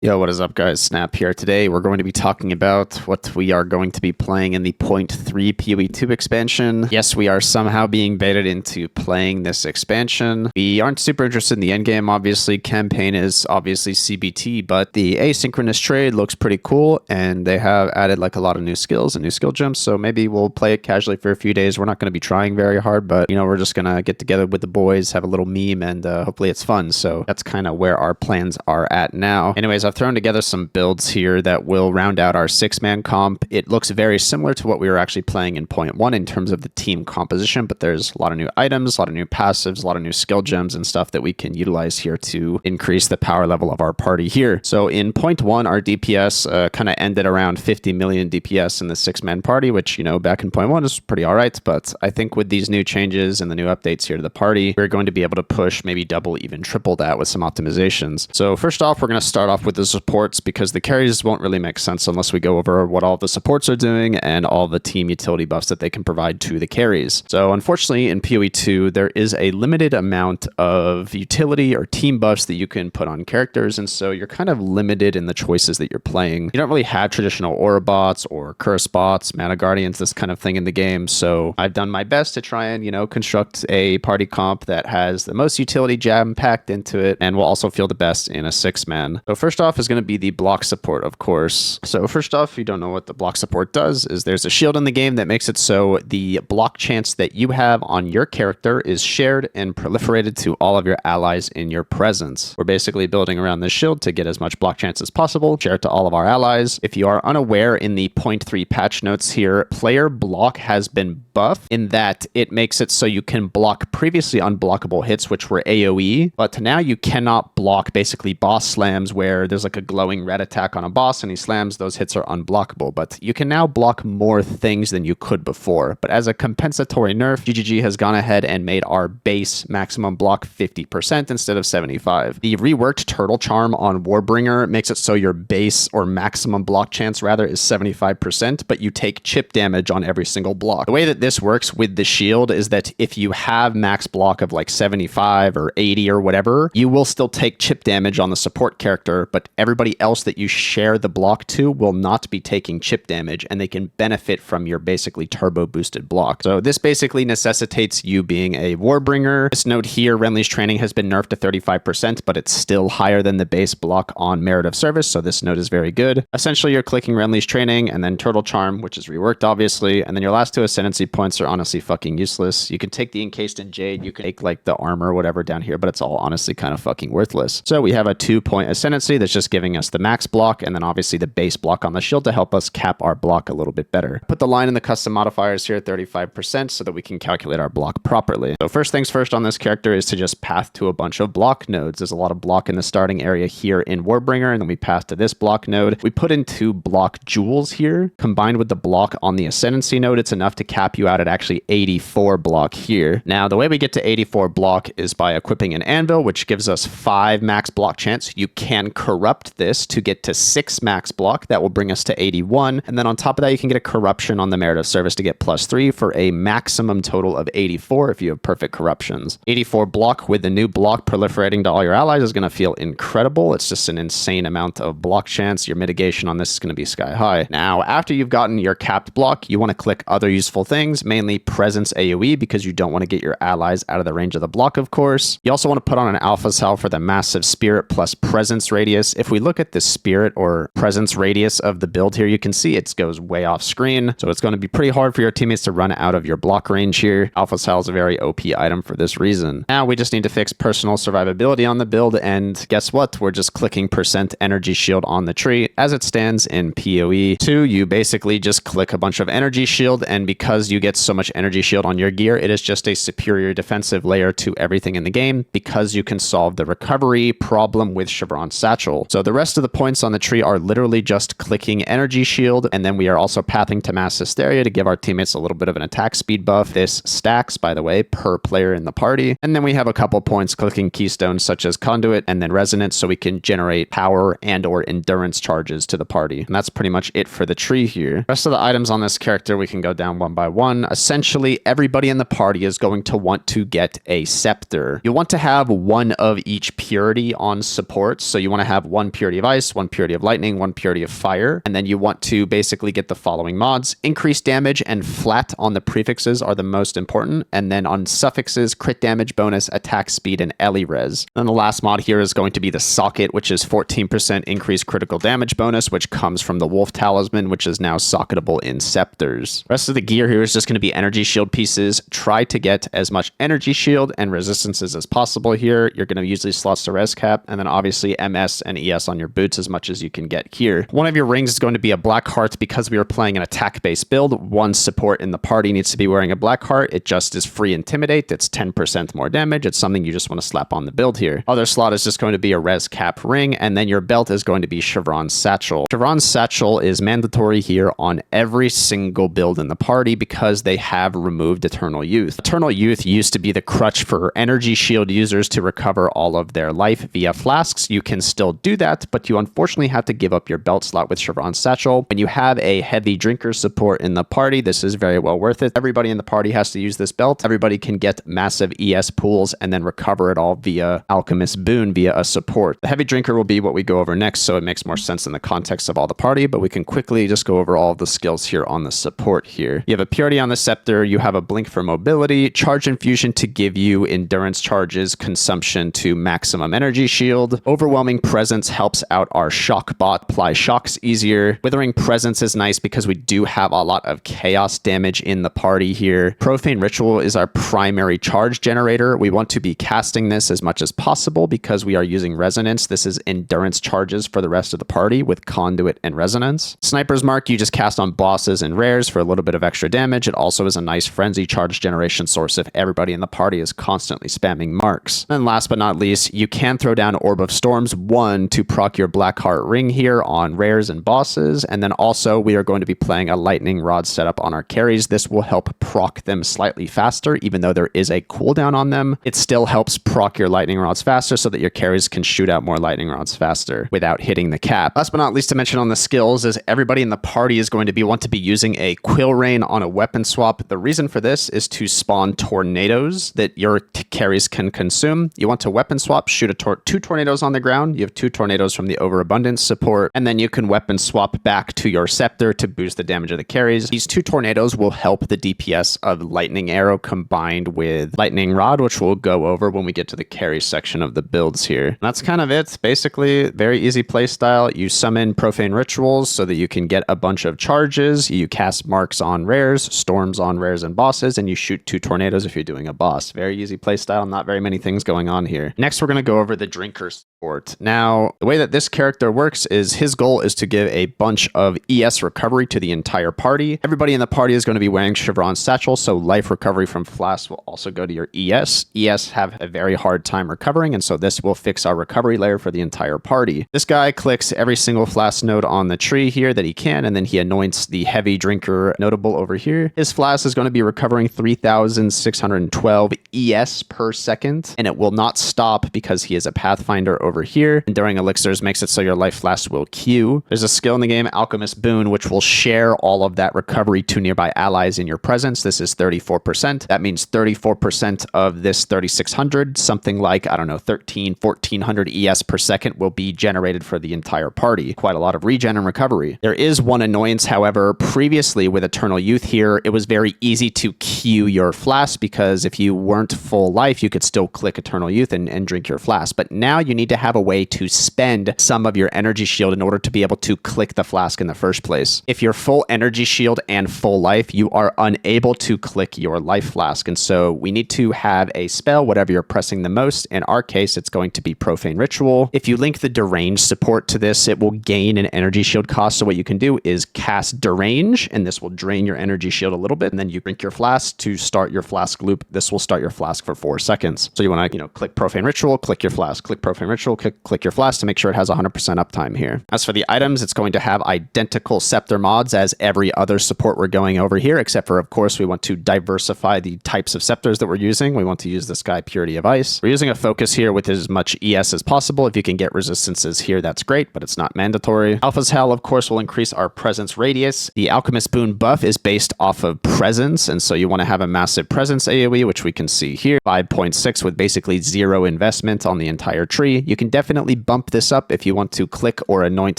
Yo, what is up, guys? Snap here. Today, we're going to be talking about what we are going to be playing in the 0.3 POE2 expansion. Yes, we are somehow being baited into playing this expansion. We aren't super interested in the endgame, obviously. Campaign is obviously CBT, but the asynchronous trade looks pretty cool, and they have added like a lot of new skills and new skill jumps, so maybe we'll play it casually for a few days. We're not going to be trying very hard, but, we're just going to get together with the boys, have a little meme, and hopefully it's fun. So that's kind of where our plans are at now. Anyways, I've thrown together some builds here that will round out our 6-man comp. It looks very similar to what we were actually playing in 0.1 in terms of the team composition, but there's a lot of new items, a lot of new passives, a lot of new skill gems and stuff that we can utilize here to increase the power level of our party here. So in 0.1, our DPS kind of ended around 50 million DPS in the 6-man party, which, back in 0.1 is pretty all right. But I think with these new changes and the new updates here to the party, we're going to be able to push maybe double, even triple that with some optimizations. So first off, we're going to start off with the supports, because the carries won't really make sense unless we go over what all the supports are doing and all the team utility buffs that they can provide to the carries. So unfortunately in POE2 there is a limited amount of utility or team buffs that you can put on characters, and so you're kind of limited in the choices that you're playing. You don't really have traditional aura bots or curse bots, mana guardians, this kind of thing in the game. So I've done my best to try and construct a party comp that has the most utility jam packed into it and will also feel the best in a 6-man. So first off is going to be the block support, of course. So first off, if you don't know what the block support does, is there's a shield in the game that makes it so the block chance that you have on your character is shared and proliferated to all of your allies in your presence. We're basically building around this shield to get as much block chance as possible, share it to all of our allies. If you are unaware, in the 0.3 patch notes here, player block has been buffed in that it makes it so you can block previously unblockable hits, which were AoE, but now you cannot block basically boss slams where there's like a glowing red attack on a boss and he slams, those hits are unblockable. But you can now block more things than you could before. But as a compensatory nerf, GGG has gone ahead and made our base maximum block 50% instead of 75. The reworked turtle charm on Warbringer makes it so your base or maximum block chance rather is 75%, but you take chip damage on every single block. The way that this works with the shield is that if you have max block of like 75 or 80 or whatever, you will still take chip damage on the support character, but everybody else that you share the block to will not be taking chip damage, and they can benefit from your basically turbo boosted block. So this basically necessitates you being a Warbringer. This note here, Renly's training has been nerfed to 35%, but it's still higher than the base block on Merit of Service, so this note is very good. Essentially, you're clicking Renly's training and then Turtle Charm, which is reworked obviously, and then your last two ascendancy points are honestly fucking useless. You can take the Encased in Jade, you can take like the armor or whatever down here, but it's all honestly kind of fucking worthless. So we have a 2-point ascendancy that's just giving us the max block, and then obviously the base block on the shield to help us cap our block a little bit better. Put the line in the custom modifiers here at 35% so that we can calculate our block properly. So first things first on this character is to just path to a bunch of block nodes. There's a lot of block in the starting area here in Warbringer, and then we path to this block node. We put in 2 block jewels here. Combined with the block on the ascendancy node, it's enough to cap you out at actually 84 block here. Now, the way we get to 84 block is by equipping an anvil, which gives us 5 max block chance. You can corrupt this to get to 6 max block. That will bring us to 81. And then on top of that, you can get a corruption on the Merit of Service to get +3 for a maximum total of 84 if you have perfect corruptions. 84 block with the new block proliferating to all your allies is going to feel incredible. It's just an insane amount of block chance. Your mitigation on this is going to be sky high. Now, after you've gotten your capped block, you want to click other useful things, mainly presence AoE, because you don't want to get your allies out of the range of the block, of course. You also want to put on an alpha cell for the massive spirit plus presence radius. If we look at the spirit or presence radius of the build here, you can see it goes way off screen. So it's going to be pretty hard for your teammates to run out of your block range here. Alpha cell is a very OP item for this reason. Now we just need to fix personal survivability on the build, and guess what? We're just clicking % energy shield on the tree. As it stands in POE2, you basically just click a bunch of energy shield, and because you get so much energy shield on your gear, it is just a superior defensive layer to everything in the game, because you can solve the recovery problem with Chevron Satchel. So the rest of the points on the tree are literally just clicking energy shield, and then we are also pathing to mass hysteria to give our teammates a little bit of an attack speed buff. This stacks, by the way, per player in the party. And then we have a couple points clicking keystones such as conduit and then resonance, so we can generate power and or endurance charges to the party. And that's pretty much it for the tree here. Rest of the items on this character we can go down one by one. Essentially, everybody in the party is going to want to get a scepter. You want to have one of each purity on support, so you want to have 1 Purity of Ice, 1 Purity of Lightning, 1 Purity of Fire. And then you want to basically get the following mods. Increased damage and flat on the prefixes are the most important. And then on suffixes, crit damage bonus, attack speed, and Ellie res. Then the last mod here is going to be the Socket, which is 14% increased critical damage bonus, which comes from the Wolf Talisman, which is now socketable in Scepters. The rest of the gear here is just going to be energy shield pieces. Try to get as much energy shield and resistances as possible here. You're going to use these slots to res cap, and then obviously MS and ES on your boots as much as you can get here. One of your rings is going to be a black heart because we are playing an attack-based build. One support in the party needs to be wearing a black heart. It just is free Intimidate. It's 10% more damage. It's something you just want to slap on the build here. Other slot is just going to be a res cap ring, and then your belt is going to be Chevron's Satchel. Chevron's Satchel is mandatory here on every single build in the party because they have removed Eternal Youth. Eternal Youth used to be the crutch for energy shield users to recover all of their life via flasks. You can still do that, but you unfortunately have to give up your belt slot with Chevron's Satchel. When you have a heavy drinker support in the party, this is very well worth it. Everybody in the party has to use this belt. Everybody can get massive ES pools and then recover it all via Alchemist Boon via a support. The heavy drinker will be what we go over next, so it makes more sense in the context of all the party, but we can quickly just go over all of the skills here on the support here. You have a Purity on the Scepter, you have a Blink for mobility, Charge Infusion to give you endurance charges, consumption to maximum energy shield. Overwhelming Presence helps out our Shockbot, apply shocks easier. Withering Presence is nice because we do have a lot of chaos damage in the party here. Profane Ritual is our primary charge generator. We want to be casting this as much as possible because we are using Resonance. This is endurance charges for the rest of the party with Conduit and Resonance. Sniper's Mark, you just cast on bosses and rares for a little bit of extra damage. It also is a nice frenzy charge generation source if everybody in the party is constantly spamming marks. And last but not least, you can throw down Orb of Storms 1 to proc your Blackheart ring here on rares and bosses. And then also we are going to be playing a Lightning Rod setup on our carries. This will help proc them slightly faster, even though there is a cooldown on them. It still helps proc your Lightning Rods faster so that your carries can shoot out more Lightning Rods faster without hitting the cap. Last but not least to mention on the skills is everybody in the party is going to want to be using a Quill Rain on a weapon swap. The reason for this is to spawn tornadoes that your carries can consume. You want to weapon swap, shoot two tornadoes on the ground. You have 2 tornadoes from the Overabundance support, and then you can weapon swap back to your Scepter to boost the damage of the carries. These 2 tornadoes will help the DPS of Lightning Arrow combined with Lightning Rod, which we'll go over when we get to the carry section of the builds here. And that's kind of it. Basically, very easy playstyle. You summon Profane Rituals so that you can get a bunch of charges. You cast marks on rares, storms on rares and bosses, and you shoot 2 tornadoes if you're doing a boss. Very easy playstyle, not very many things going on here. Next, we're going to go over the Drinker support. Now, the way that this character works is his goal is to give a bunch of ES recovery to the entire party. Everybody in the party is going to be wearing Chevron's Satchel, so life recovery from flasks will also go to your ES. ES have a very hard time recovering, and so this will fix our recovery layer for the entire party. This guy clicks every single flask node on the tree here that he can, and then he anoints the heavy drinker notable over here. His flask is going to be recovering 3,612 ES per second, and it will not stop because he is a Pathfinder over here. Enduring Elixirs makes it so your life flask will queue. There's a skill in the game, Alchemist Boon, which will share all of that recovery to nearby allies in your presence. This is 34%. That means 34% of this 3,600, something like, I don't know, 1,400 ES per second will be generated for the entire party. Quite a lot of regen and recovery. There is one annoyance, however. Previously with Eternal Youth here, it was very easy to queue your flask because if you weren't full life, you could still click Eternal Youth and drink your flask. But now you need to have a way to spend some of your energy shield in order to be able to click the flask in the first place. If you're full energy shield and full life, you are unable to click your life flask. And so we need to have a spell, whatever you're pressing the most. In our case, it's going to be Profane Ritual. If you link the Derange support to this, it will gain an energy shield cost. So what you can do is cast Derange, and this will drain your energy shield a little bit. And then you drink your flask to start your flask loop. This will start your flask for 4 seconds. So you want to, click Profane Ritual, click your flask, click Profane Ritual, click your flask to make sure it has 100% uptime here. As for the items, it's going to have identical Scepter mods as every other support we're going over here, except for, of course, we want to diversify the types of Scepters that we're using. We want to use this guy, Purity of Ice. We're using a focus here with as much ES as possible. If you can get resistances here, that's great, but it's not mandatory. Alpha's Hell, of course, will increase our presence radius. The Alchemist Boon buff is based off of presence, and so you want to have a massive presence AoE, which we can see here. 5.6 with basically 0 investment on the entire tree. You can definitely bump bump this up if you want to click or anoint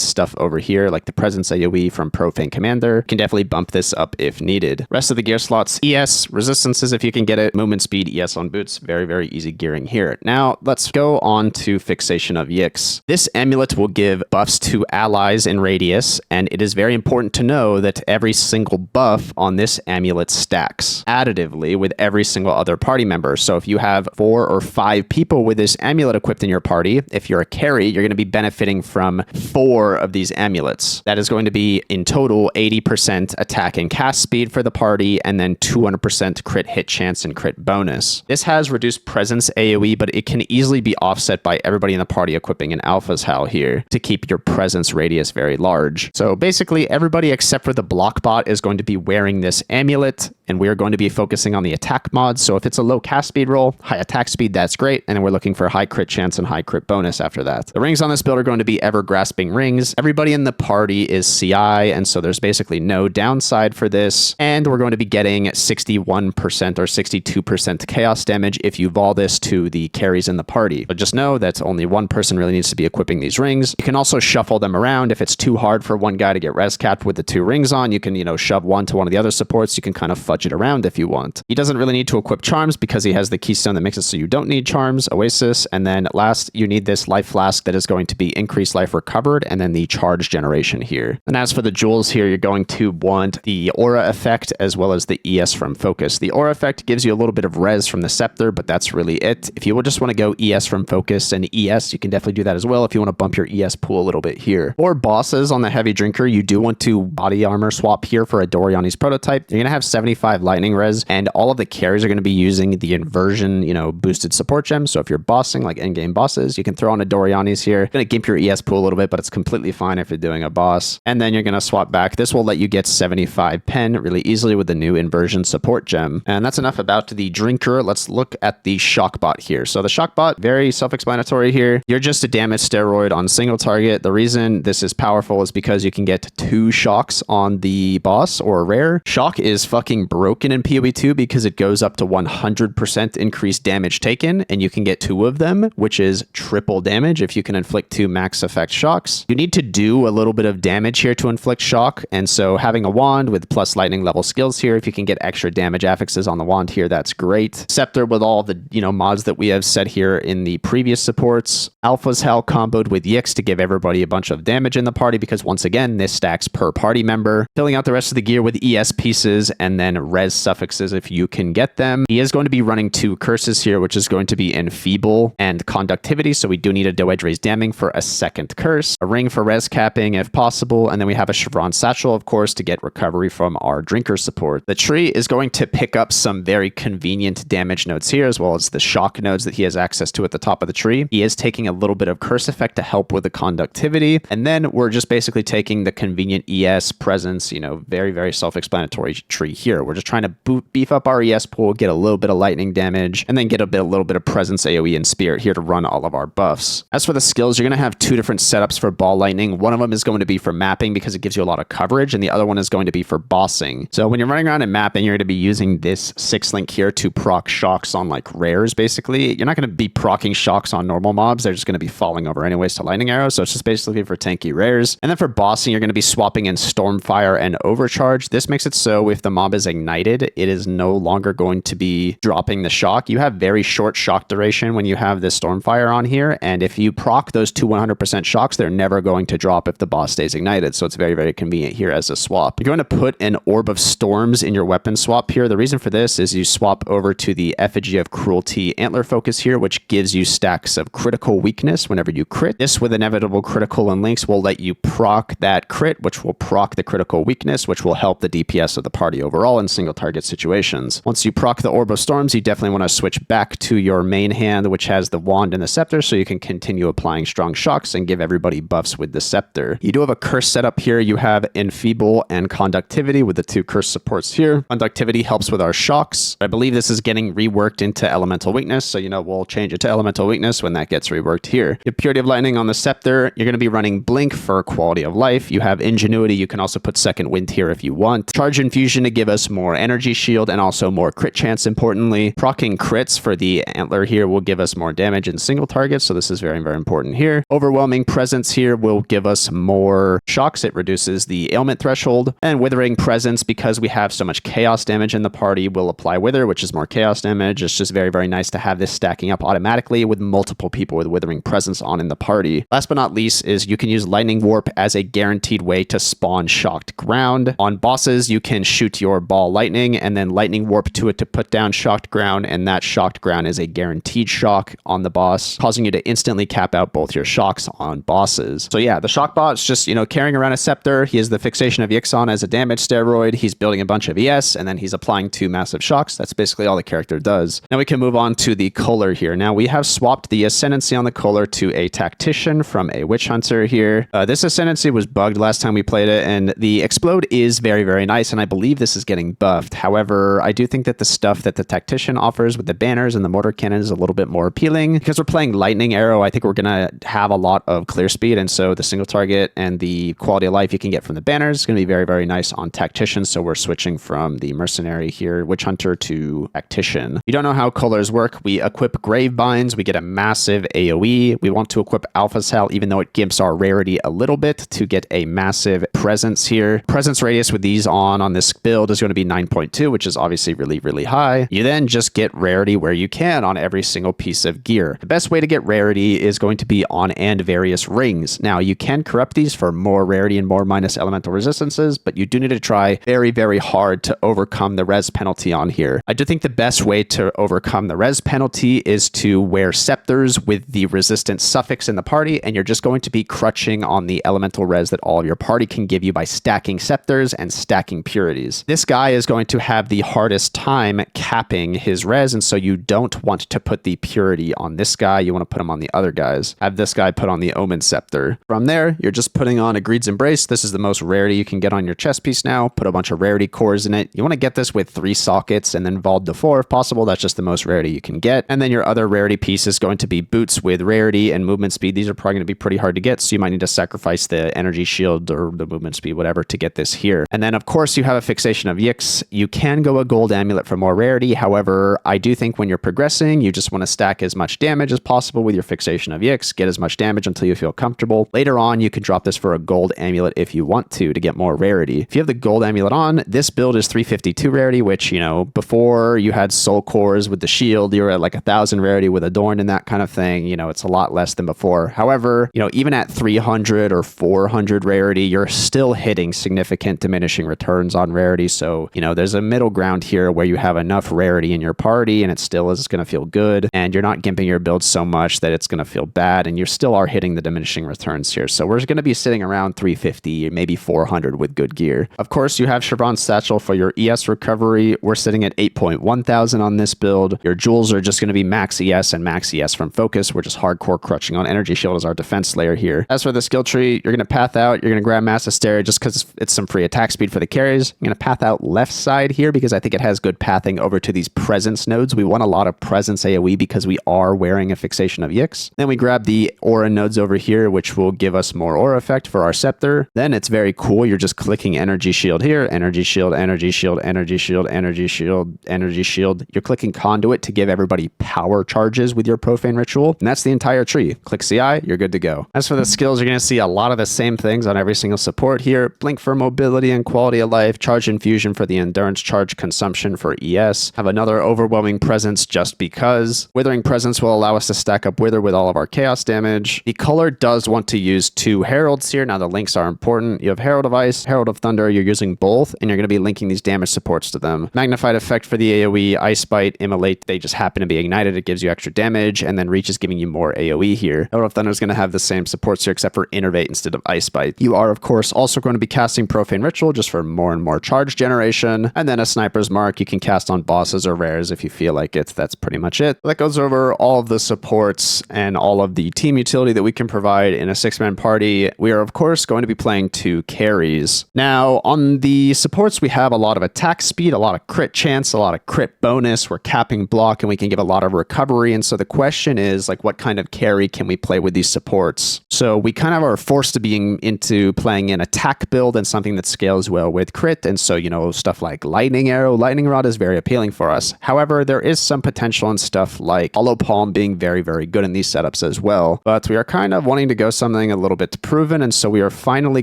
stuff over here, like the Presence AoE from Profane Commander. You can definitely bump this up if needed. Rest of the gear slots, ES, resistances if you can get it, movement speed, ES on boots, very, very easy gearing here. Now, let's go on to Fixation of Yix. This amulet will give buffs to allies in radius, and it is very important to know that every single buff on this amulet stacks additively with every single other party member. So if you have 4 or 5 people with this amulet equipped in your party, if you're a carry, you're going to be benefiting from 4 of these amulets. That is going to be in total 80% attack and cast speed for the party, and then 200% crit hit chance and crit bonus. This has reduced presence AoE, but it can easily be offset by everybody in the party equipping an Alpha's Howl here to keep your presence radius very large. So basically everybody except for the Blockbot is going to be wearing this amulet, and we are going to be focusing on the attack mod. So if it's a low cast speed roll, high attack speed, that's great. And then we're looking for high crit chance and high crit bonus after that. The rings on this build are going to be ever grasping rings. Everybody in the party is CI, and so there's basically no downside for this. And we're going to be getting 61% or 62% chaos damage if you vol this to the carries in the party. But just know that only one person really needs to be equipping these rings. You can also shuffle them around. If it's too hard for one guy to get res capped with the 2 rings on, you can, shove one to one of the other supports. You can kind of fudge it around if you want. He doesn't really need to equip charms because he has the keystone that makes it so you don't need charms, Oasis, and then last you need this life flask that is going to be increased life recovered, and then the charge generation here. And as for the jewels here, you're going to want the aura effect as well as the ES from focus. The aura effect gives you a little bit of res from the scepter, but that's really it. If you would just want to go ES from focus and ES, you can definitely do that as well if you want to bump your ES pool a little bit here. For bosses on the heavy drinker, you do want to body armor swap here for a Doriani's prototype. You're going to have 75 lightning res, and all of the carries are going to be using the inversion, boosted support gem. So if you're bossing like endgame bosses, you can throw on a Doriani's here. Going to gimp your ES pool a little bit, but it's completely fine if you're doing a boss. And then you're going to swap back. This will let you get 75 pen really easily with the new inversion support gem. And that's enough about the drinker. Let's look at the Shockbot here. So the Shockbot, very self-explanatory here. You're just a damage steroid on single target. The reason this is powerful is because you can get 2 shocks on the boss or rare. Shock is fucking broken in POE2 because it goes up to 100% increased damage taken, and you can get 2 of them, which is triple damage if you can inflict 2 max effect shocks. You need to do a little bit of damage here to inflict shock, and so having a wand with plus lightning level skills here, if you can get extra damage affixes on the wand here, that's great. Scepter with all the mods that we have set here in the previous supports. Alpha's Howl comboed with Yix to give everybody a bunch of damage in the party, because once again this stacks per party member. Filling out the rest of the gear with ES pieces and then res suffixes if you can get them. He is going to be running 2 curses here, which is going to be Enfeeble and Conductivity, so we do need a Doedge Raise Damning for a second curse. A ring for res capping if possible, and then we have a Chevron Satchel, of course, to get recovery from our drinker support. The tree is going to pick up some very convenient damage nodes here, as well as the shock nodes that he has access to at the top of the tree. He is taking a little bit of curse effect to help with the conductivity, and then we're just basically taking the convenient ES presence, very, very self-explanatory tree here. We're just trying to beef up our ES pool, get a little bit of lightning damage, and then get a little bit of presence AoE and spirit here to run all of our buffs. As for the skills, you're going to have 2 different setups for ball lightning. One of them is going to be for mapping because it gives you a lot of coverage, and the other one is going to be for bossing. So when you're running around and mapping, you're going to be using this 6 link here to proc shocks on like rares, basically. You're not going to be procking shocks on normal mobs. They're just going to be falling over anyways to lightning arrows. So it's just basically for tanky rares. And then for bossing, you're going to be swapping in Stormfire and Overcharge. This makes it so if the mob is ignited, it is no longer going to be dropping the shock. You have very short shock duration when you have this Stormfire on here. And if you proc those 2 100% shocks, they're never going to drop if the boss stays ignited. So it's very, very convenient here as a swap. You're going to put an Orb of Storms in your weapon swap here. The reason for this is you swap over to the Effigy of Cruelty Antler focus here, which gives you stacks of critical weakness whenever you crit. This with inevitable critical and links will let you proc that crit, which will proc the critical weakness, which will help the DPS of the party overall in single target situations. Once you proc the Orb of Storms, you definitely want to switch back to your main hand, which has the wand and the scepter, so you can continue applying strong shocks and give everybody buffs with the scepter. You do have a curse setup here. You have Enfeeble and Conductivity with the 2 curse supports here. Conductivity helps with our shocks. I believe this is getting reworked into Elemental Weakness, so we'll change it to Elemental Weakness when that gets reworked here. You have Purity of Lightning on the scepter. You're going to be running Blink for quality of life. You have Ingenuity. You can also put Second Wind here if you want. Charge Infusion to give us more more energy shield and also more crit chance, importantly. Proccing crits for the antler here will give us more damage in single targets, so this is very, very important here. Overwhelming presence here will give us more shocks. It reduces the ailment threshold. And withering presence, because we have so much chaos damage in the party, will apply wither, which is more chaos damage. It's just very, very nice to have this stacking up automatically with multiple people with withering presence on in the party. Last but not least is you can use lightning warp as a guaranteed way to spawn shocked ground. On bosses, you can shoot your ball lightning and then lightning warp to it to put down shocked ground, and that shocked ground is a guaranteed shock on the boss, causing you to instantly cap out both your shocks on bosses. So yeah, the Shockbot is just, carrying around a scepter. He has the fixation of Yixon as a damage steroid. He's building a bunch of ES, and then he's applying 2 massive shocks. That's basically all the character does. Now we can move on to the Culler here. Now we have swapped the ascendancy on the Culler to a tactician from a witch hunter here. This ascendancy was bugged last time we played it, and the explode is very, very nice, and I believe this is getting buffed. However, I do think that the stuff that the tactician offers with the banners and the mortar cannon is a little bit more appealing. Because we're playing lightning arrow, I think we're gonna have a lot of clear speed, and so the single target and the quality of life you can get from the banners is gonna be very, very nice on tactician. So we're switching from the mercenary here, witch hunter, to tactician. You don't know how Cullers work. We equip grave binds, we get a massive AoE. We want to equip alpha cell, even though it gimps our rarity a little bit, to get a massive presence here. Presence radius with these on this build is going to be 9.2, which is obviously really, really high. You then just get rarity where you can on every single piece of gear. The best way to get rarity is going to be on and various rings. Now, you can corrupt these for more rarity and more minus elemental resistances, but you do need to try very, very hard to overcome the res penalty on here. I do think the best way to overcome the res penalty is to wear scepters with the resistance suffix in the party, and you're just going to be crutching on the elemental res that all of your party can give you by stacking scepters and stacking purities. This guy is going to have the hardest time capping his res, and so you don't want to put the purity on this guy. You want to put him on the other guys. Have this guy put on the Omen Scepter. From there, you're just putting on a Greed's Embrace. This is the most rarity you can get on your chest piece now. Put a bunch of rarity cores in it. You want to get this with 3 sockets and then Vald de 4 if possible. That's just the most rarity you can get. And then your other rarity piece is going to be boots with rarity and movement speed. These are probably going to be pretty hard to get, so you might need to sacrifice the energy shield or the movement speed, whatever, to get this here. And then, of course, you have a fixation of Yix. You can go a gold amulet for more rarity. However, I do think when you're progressing, you just want to stack as much damage as possible with your fixation of Yix. Get as much damage until you feel comfortable. Later on, you can drop this for a gold amulet if you want to get more rarity. If you have the gold amulet on, this build is 352 rarity, which, before you had soul cores with the shield, you were at like 1,000 rarity with Adorned and that kind of thing. It's a lot less than before. However, even at 300 or 400 rarity, you're still hitting significant diminishing returns on rarity. So, there's a middle ground here where you have enough rarity in your party and it still is going to feel good, and you're not gimping your build so much that it's going to feel bad, and you still are hitting the diminishing returns here. So we're going to be sitting around 350, maybe 400 with good gear. Of course, you have Chevron's Satchel for your ES recovery. We're sitting at 8.1 thousand on this build. Your jewels are just going to be max ES and max ES from Focus. We're just hardcore crutching on Energy Shield as our defense layer here. As for the skill tree, you're going to path out. You're going to grab Mass Hysteria just because it's some free attack speed for the carries. You're going to path out left side here because I think it has good pathing over to these presence nodes. We want a lot of presence AoE because we are wearing a fixation of Yix. Then we grab the aura nodes over here, which will give us more aura effect for our scepter. Then it's very cool. You're just clicking Energy Shield here. Energy Shield, Energy Shield, Energy Shield, Energy Shield, Energy Shield. You're clicking Conduit to give everybody power charges with your Profane Ritual. And that's the entire tree. Click CI, you're good to go. As for the skills, you're going to see a lot of the same things on every single support here. Blink for mobility and quality of life. Charge Infusion for the endurance. Charge Consumption for ES. Have another Overwhelming Presence just because. Withering Presence will allow us to stack up Wither with all of our chaos damage. The Culler does want to use 2 Heralds here. Now the links are important. You have Herald of Ice, Herald of Thunder. You're using both, and you're going to be linking these damage supports to them. Magnified Effect for the AoE, Ice Bite, Immolate. They just happen to be ignited. It gives you extra damage, and then Reach is giving you more AoE here. Herald of Thunder is going to have the same supports here except for Innervate instead of Ice Bite. You are, of course, also going to be casting Profane Ritual just for more and more charge generation, and then a Sniper's Mark you can cast on bosses or rares if you feel like it. That's pretty much it. That goes over all of the supports and all of the team utility that we can provide in a 6-man party. We are, of course, going to be playing 2 carries. Now, on the supports, we have a lot of attack speed, a lot of crit chance, a lot of crit bonus. We're capping block, and we can give a lot of recovery. And so the question is, what kind of carry can we play with these supports? So we kind of are forced to being into playing an attack build and something that scales well with crit. And so, stuff stuff like Lightning Arrow, Lightning Rod is very appealing for us. However, there is some potential in stuff like Hollow Palm being very, very good in these setups as well. But we are kind of wanting to go something a little bit proven, and so we are finally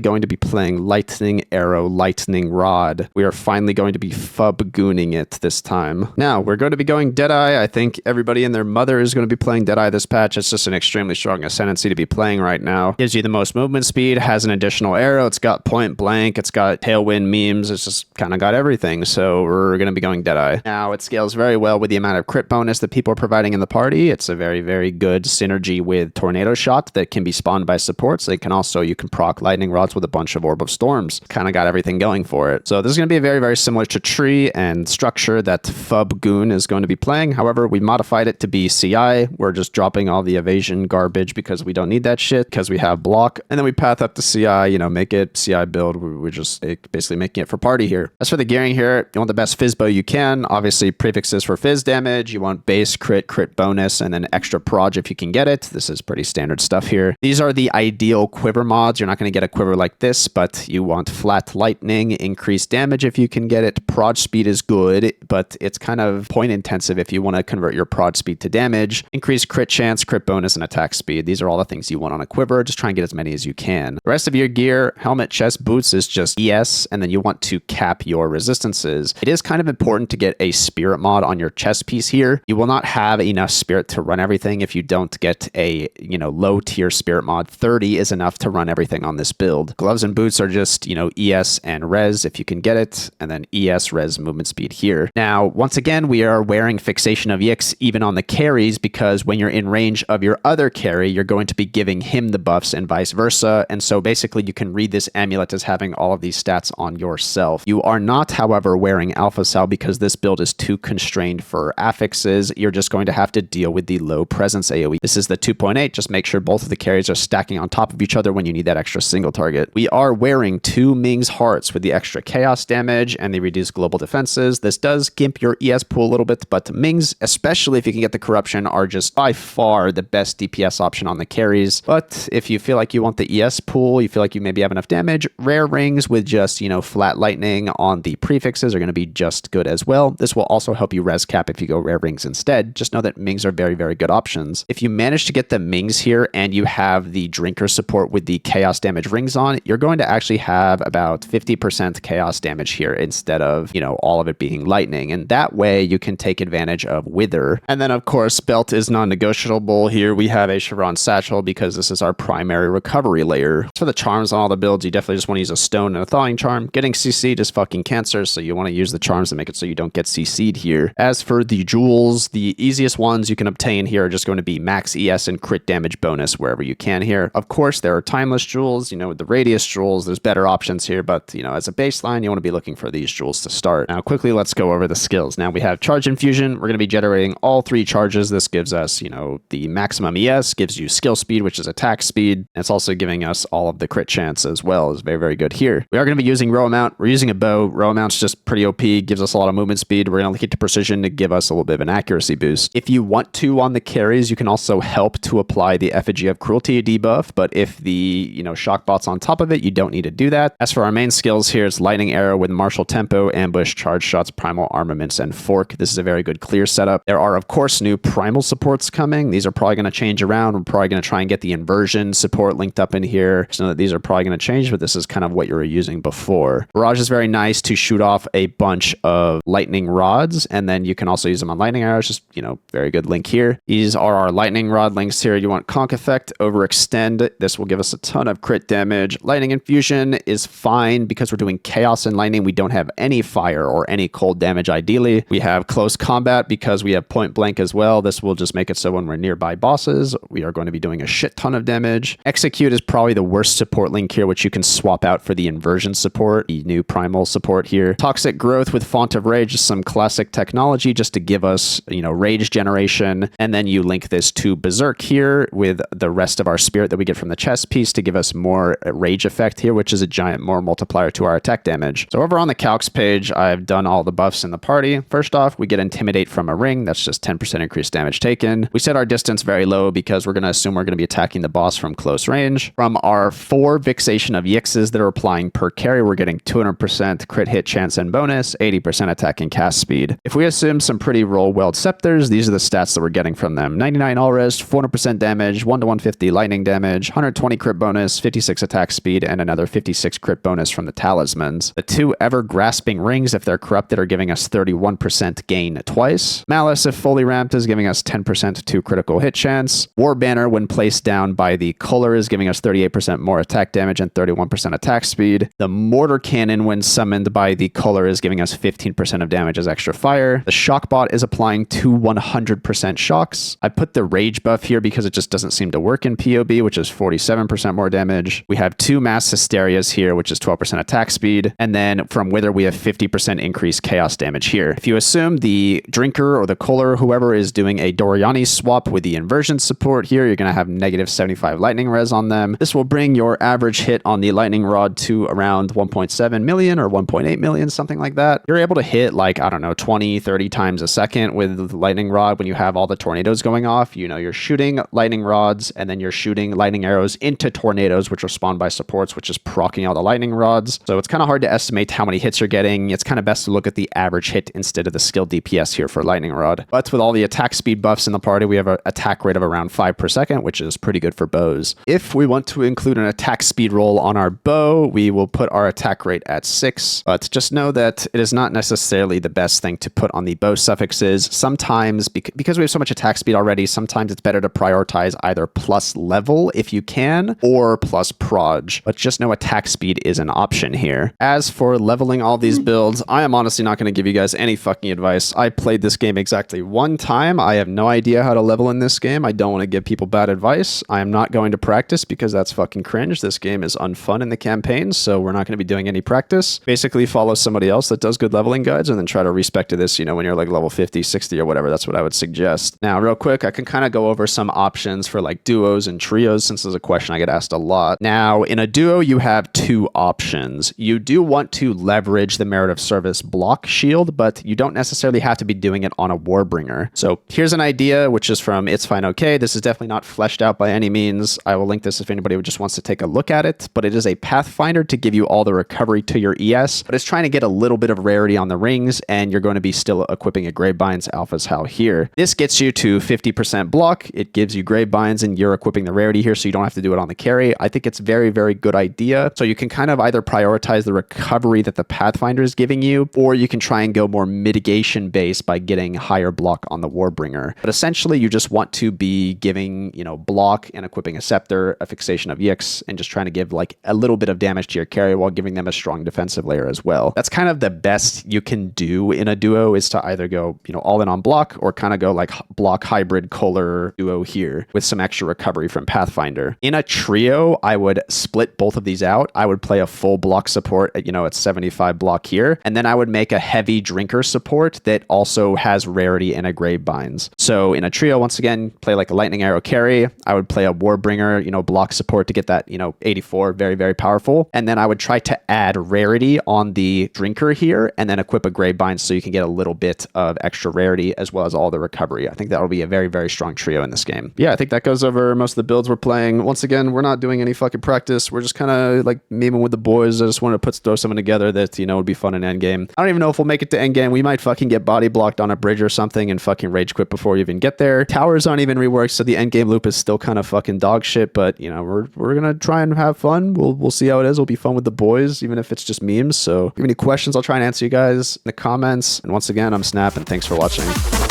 going to be playing Lightning Arrow, Lightning Rod. We are finally going to be fubgooning it this time. Now, we're going to be going Deadeye. I think everybody and their mother is going to be playing Deadeye this patch. It's just an extremely strong ascendancy to be playing right now. Gives you the most movement speed, has an additional arrow, it's got point blank, it's got tailwind memes, it's just kind of got everything. So we're going to be going Deadeye. Now, it scales very well with the amount of crit bonus that people are providing in the party. It's a very, very good synergy with Tornado Shot that can be spawned by supports. They can also, you can proc Lightning Rods with a bunch of Orb of Storms. Kind of got everything going for it. So this is going to be very, very similar to Tree and Structure that Fubgoon is going to be playing. However, we modified it to be CI. We're just dropping all the evasion garbage because we don't need that shit because we have block. And then we path up to CI, you know, make it CI build. We're just basically making it for party here. As for the gearing here, you want the best fizz bow you can. Obviously, prefixes for fizz damage. You want base, crit bonus, and then extra proj if you can get it. This is pretty standard stuff here. These are the ideal quiver mods. You're not going to get a quiver like this, but you want flat lightning, increased damage if you can get it. Proj speed is good, but it's kind of point intensive if you want to convert your proj speed to damage. Increased crit chance, crit bonus, and attack speed. These are all the things you want on a quiver. Just try and get as many as you can. The rest of your gear, helmet, chest, boots is just ES, and then you want to cap your resistances. It is kind of important to get a spirit mod on your chest piece here. You will not have enough spirit to run everything if you don't get a, you know, low tier spirit mod. 30 is enough to run everything on this build. Gloves and boots are just, you know, ES and res if you can get it, and then ES, res, movement speed here. Now, once again, we are wearing Fixation of Yix even on the carries because when you're in range of your other carry, you're going to be giving him the buffs and vice versa. And so basically you can read this amulet as having all of these stats on yourself. You are not, however, wearing Alpha Cell because this build is too constrained for affixes. You're just going to have to deal with the low presence AoE. This is the 2.8. Just make sure both of the carries are stacking on top of each other when you need that extra single target. We are wearing 2 Ming's Hearts with the extra chaos damage and the reduced global defenses. This does gimp your ES pool a little bit, but Ming's, especially if you can get the corruption, are just by far the best DPS option on the carries. But if you feel like you want the ES pool, you feel like you maybe have enough damage, rare rings with just, you know, flat lightning on the prefixes are going to be just good as well. This will also help you res cap if you go rare rings instead. Just know that Mings are very, very good options. If you manage to get the Mings here and you have the drinker support with the chaos damage rings on, you're going to actually have about 50% chaos damage here instead of, you know, all of it being lightning. And that way you can take advantage of Wither. And then of course, belt is non-negotiable. Here we have a Chevron satchel because this is our primary recovery layer. For the charms on all the builds, you definitely just want to use a stone and a thawing charm. Getting CC'd is fucking cancer, so you want to use the charms to make it so you don't get CC'd here. As for the jewels, the easiest ones you can obtain here are just going to be max ES and crit damage bonus wherever you can here. Of course, there are timeless jewels, you know, with the radius jewels, there's better options here, but, you know, as a baseline, you want to be looking for these jewels to start. Now, quickly, let's go over the skills. Now, we have Charge Infusion. We're going to be generating all 3 charges. This gives us, you know, the maximum ES, gives you skill speed, which is attack speed. And it's also giving us all of the crit chance as well. Is very, very good here. We are going to be using row amount. We're using a bow. Row amount's just pretty OP, gives us a lot of movement speed. We're going to link it to precision to give us a little bit of an accuracy boost. If you want to on the carries, you can also help to apply the Effigy of Cruelty debuff, but if the, you know, Shockbot's on top of it, you don't need to do that. As for our main skills here, it's Lightning Arrow with Martial Tempo, Ambush, Charge Shots, Primal Armaments, and Fork. This is a very good clear setup. There are, of course, new Primal supports coming. These are probably going to change around. We're probably going to try and get the Inversion support linked up in here. Just know that these are probably going to change, but this is kind of what you were using before. Barrage is very nice to shoot off a bunch of lightning rods, and then you can also use them on lightning arrows. Just, you know, very good link here. These are our lightning rod links here. You want Conk Effect, Overextend. This will give us a ton of crit damage. Lightning Infusion is fine because we're doing chaos and lightning. We don't have any fire or any cold damage ideally. We have Close Combat because we have Point Blank as well. This will just make it so when we're nearby bosses, we are going to be doing a shit ton of damage. Execute is probably the worst support link here, which you can swap out for the Inversion support, the new Primal support here. Toxic Growth with Font of Rage is some classic technology just to give us, you know, rage generation. And then you link this to Berserk here with the rest of our spirit that we get from the chest piece to give us more rage effect here, which is a giant more multiplier to our attack damage. So over on the calcs page, I've done all the buffs in the party. First off, we get Intimidate from a ring. That's just 10% increased damage taken. We set our distance very low because we're going to assume we're going to be attacking the boss from close range. From our 4 Fixation of Yixes that are applying per carry, we're getting 200% crit hit hit chance and bonus, 80% attack and cast speed. If we assume some pretty roll weld scepters, these are the stats that we're getting from them. 99 all rest, 400% damage, 1 to 150 lightning damage, 120 crit bonus, 56 attack speed, and another 56 crit bonus from the talismans. The 2 ever grasping rings, if they're corrupted, are giving us 31% gain twice. Malice, if fully ramped, is giving us 10% to critical hit chance. War Banner, when placed down by the Culler, is giving us 38% more attack damage and 31% attack speed. The Mortar Cannon, when summoned by the Culler, is giving us 15% of damage as extra fire. The Shockbot is applying 2 100% shocks. I put the Rage buff here because it just doesn't seem to work in POB, which is 47% more damage. We have 2 Mass Hysterias here, which is 12% attack speed. And then from Wither, we have 50% increased chaos damage here. If you assume the Drinker or the Culler, whoever is doing a Doriani swap with the inversion support here, you're going to have negative 75 lightning res on them. This will bring your average hit on the lightning rod to around 1.7 million or 1.8 million, something like that. You're able to hit like, I don't know, 20, 30 times a second with the lightning rod when you have all the tornadoes going off. You know, you're shooting lightning rods and then you're shooting lightning arrows into tornadoes, which are spawned by supports, which is proccing all the lightning rods. So it's kind of hard to estimate how many hits you're getting. It's kind of best to look at the average hit instead of the skill DPS here for lightning rod. But with all the attack speed buffs in the party, we have an attack rate of around 5 per second, which is pretty good for bows. If we want to include an attack speed roll on our bow, we will put our attack rate at 6. But just know that it is not necessarily the best thing to put on the bow suffixes. Sometimes, because we have so much attack speed already, sometimes it's better to prioritize either plus level if you can, or plus proj. But just know attack speed is an option here. As for leveling all these builds, I am honestly not going to give you guys any fucking advice. I played this game exactly one time. I have no idea how to level in this game. I don't want to give people bad advice. I am not going to practice because that's fucking cringe. This game is unfun in the campaign, so we're not going to be doing any practice. Basically follow somebody else that does good leveling guides and then try to respec to this, you know, when you're like level 50, 60 or whatever. That's what I would suggest. Now, real quick, I can kind of go over some options for like duos and trios since there's a question I get asked a lot. Now, in a duo, you have 2 options. You do want to leverage the Merit of Service block shield, but you don't necessarily have to be doing it on a Warbringer. So here's an idea, which is from It's Fine Okay. This is definitely not fleshed out by any means. I will link this if anybody just wants to take a look at it, but it is a Pathfinder to give you all the recovery to your ES, but it's trying to get a little bit of rarity on the rings, and you're going to be still equipping a Gravebinds Alpha's How here. This gets you to 50% block. It gives you Gravebinds, and you're equipping the rarity here, so you don't have to do it on the carry. I think it's very, very good idea. So you can kind of either prioritize the recovery that the Pathfinder is giving you, or you can try and go more mitigation based by getting higher block on the Warbringer. But essentially, you just want to be giving, you know, block and equipping a scepter, a fixation of Yix, and just trying to give like a little bit of damage to your carry while giving them a strong defensive layer as well. That's kind of the best you can do in a duo, is to either go, you know, all in on block or kind of go like block hybrid Culler duo here with some extra recovery from Pathfinder. In a trio, I would split both of these out. I would play a full block support at, you know, at 75 block here, and then I would make a heavy drinker support that also has rarity and a Gravebinds. So in a trio, once again, play like a lightning arrow carry. I would play a Warbringer, you know, block support to get that, you know, 84, very, very powerful. And then I would try to add rarity on the drinker here and then equip a Gravebinds so you can get a little bit of extra rarity as well as all the recovery. I think that will be a very, very strong trio in this game. Yeah, I think that goes over most of the builds we're playing. Once again, we're not doing any fucking practice. We're just kind of like memeing with the boys. I just want to throw something together that, you know, would be fun in endgame. I don't even know if we'll make it to endgame. We might fucking get body blocked on a bridge or something and fucking rage quit before we even get there. Towers aren't even reworked, so the endgame loop is still kind of fucking dog shit, but, you know, we're gonna try and have fun. We'll see how it is. It'll be fun with the boys, even if it's just memes. So if you have any questions, I'll try and answer you guys in the comments. And once again, I'm Snap, and thanks for watching.